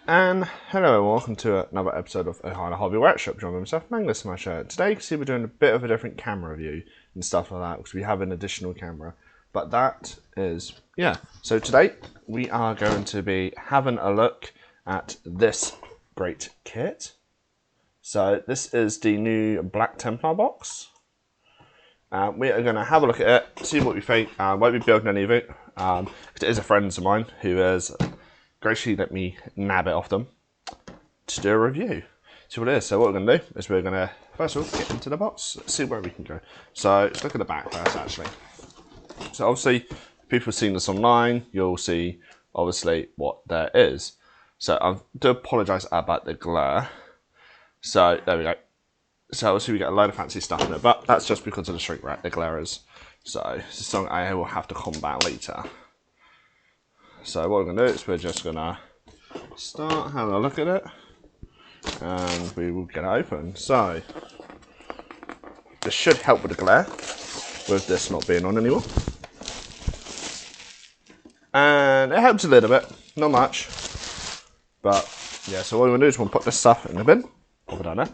And hello and welcome to another episode of Ohio Hobby Workshop. Join myself, Magnus Smasher. Today you can see we're doing a bit of a different camera view and stuff like that because we have an additional camera. But that is, so today we are going to be having a look at this great kit. So this is the new Black Templar box. We are going to have a look at it, see what we think. Won't be building any of it. It is a friend of mine who has graciously let me nab it off them to do a review. See what it is. So what we're going to do is we're going to first of all get into the box, see where we can go. So let's look at the back first actually. So obviously if people have seen this online, you'll see obviously what there is. So I do apologise about the glare. So there we go. So obviously we get a load of fancy stuff in it, but that's just because of the shrink wrap, the glare is. So it's something I will have to combat later. So what we're going to do is we're just going to start having a look at it and we will get it open. So this should help with the glare with this not being on anymore. And it helps a little bit, not much. But yeah, so what we're going to do is we'll put this stuff in the bin, pop it down there.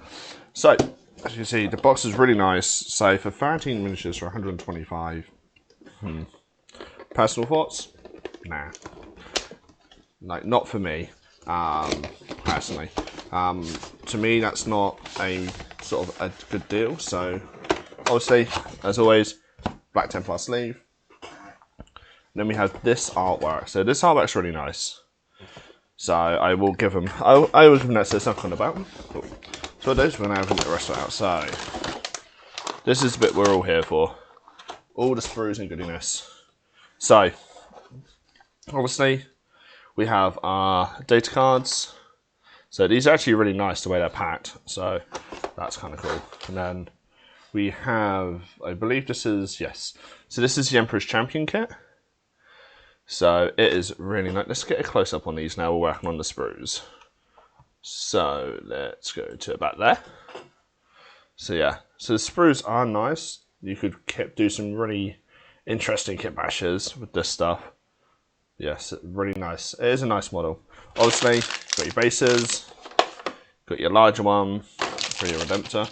So as you can see, the box is really nice. So for 13 miniatures for 125, personal thoughts? Nah. Like, not for me, personally. To me, that's not a sort of a good deal. So, obviously, as always, Black Templar sleeve. Then we have this artwork. So this artwork's really nice. So I will give them. I will give them that. So it's not kind of about. Cool. So what it is, we're gonna have the rest of it out. So this is the bit we're all here for. All the sprues and goodiness. So obviously, we have our data cards. So these are actually really nice the way they're packed. So that's kind of cool. And then we have, I believe this is, yes. So this is the Emperor's Champion kit. So it is really nice. Let's get a close up on these now. We're working on the sprues. So let's go to about there. So yeah, so the sprues are nice. You could do some really interesting kit bashes with this stuff. Yes, really nice. It is a nice model. Obviously, got your bases, got your larger one for your Redemptor.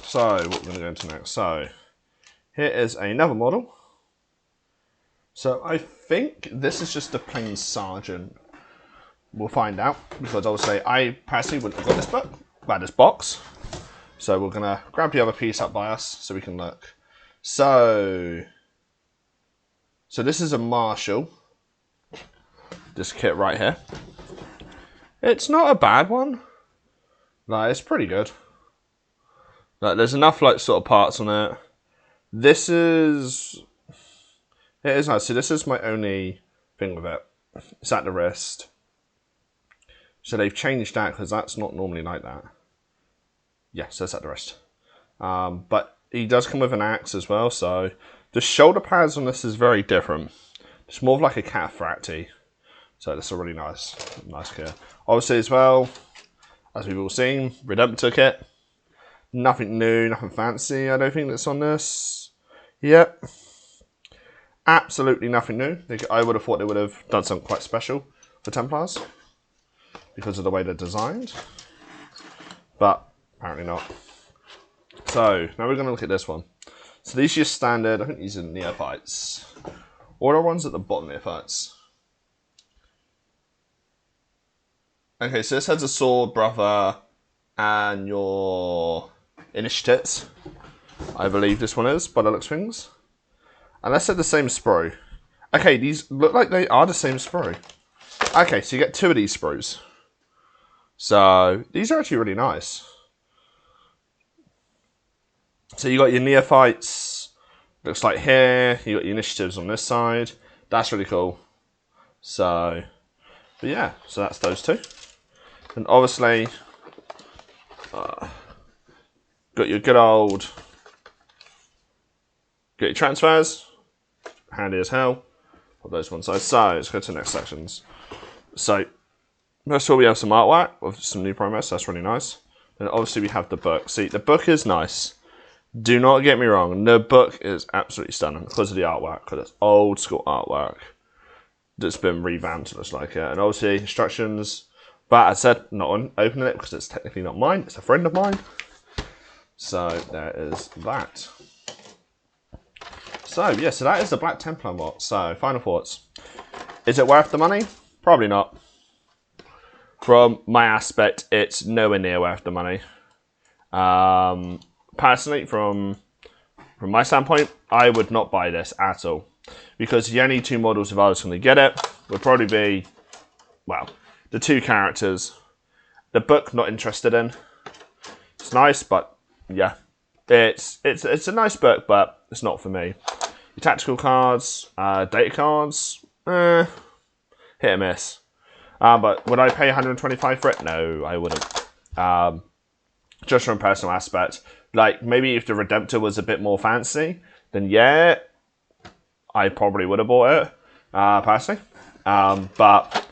So, what we're going to go into next. So, here is another model. So, I think this is just a plain Sergeant. We'll find out, because obviously, I personally wouldn't have got this box. So, we're going to grab the other piece up by us so we can look. So this is a Marshall, this kit right here. It's not a bad one. Like, it's pretty good. Like, there's enough like sort of parts on it. It is nice. So this is my only thing with it. It's at the wrist. So they've changed that because that's not normally like that. Yeah, so it's at the wrist. But he does come with an axe as well, so the shoulder pads on this is very different. It's more of like a cataphracti. So that's a really nice kit. Obviously as well, as we've all seen, Redemptor kit. Nothing new, nothing fancy, I don't think that's on this. Yep. Absolutely nothing new. I would have thought they would have done something quite special for Templars because of the way they're designed. But apparently not. So now we're going to look at this one. So these are your standard, I think these are neophytes. Or are ones at the bottom neophytes? Okay, so this has a sword, brother, and your initiates. I believe this one is, by the looks of things. Unless they're the same sprue. Okay, these look like they are the same sprue. Okay, so you get two of these sprues. So these are actually really nice. So you got your neophytes, looks like here, you got your initiatives on this side. That's really cool. So, but yeah, so that's those two. And obviously, got your good old, got your transfers, handy as hell. Put those one side. So let's go to the next sections. So, first of all we have some artwork with some new promos, that's really nice. And obviously we have the book. See, the book is nice. Do not get me wrong, the book is absolutely stunning because of the artwork, because it's old school artwork. that's been revamped to look like it. And obviously instructions, but as I said, not on opening it because it's technically not mine, it's a friend of mine. So there is that. So yeah, so that is the Black Templar mod. So final thoughts. Is it worth the money? Probably not. From my aspect, it's nowhere near worth the money. Personally, from my standpoint, I would not buy this at all. Because the only two models, if I was going to get it, would probably be, well, the two characters. The book, not interested in. It's nice, but yeah. It's a nice book, but it's not for me. Your tactical cards, data cards, hit or miss. But would I pay 125 for it? No, I wouldn't. Just from a personal aspect. Like, maybe if the Redemptor was a bit more fancy, then yeah, I probably would have bought it, personally. But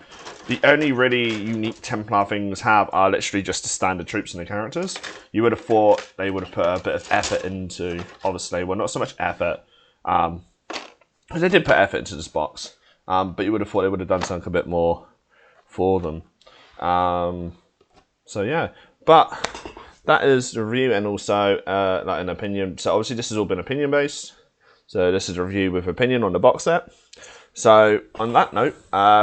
the only really unique Templar things have are literally just the standard troops and the characters. You would have thought they would have put a bit of effort into, obviously, well, not so much effort, because they did put effort into this box, but you would have thought they would have done something a bit more for them. So yeah, but that is the review, and also like an opinion. So obviously this has all been opinion based. So this is a review with opinion on the box set. So on that note,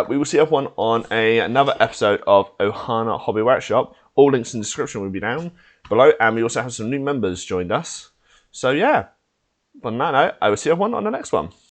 we will see everyone on another episode of Ohana Hobby Workshop. All links in the description will be down below, and we also have some new members joined us. So yeah, on that note, I will see everyone on the next one.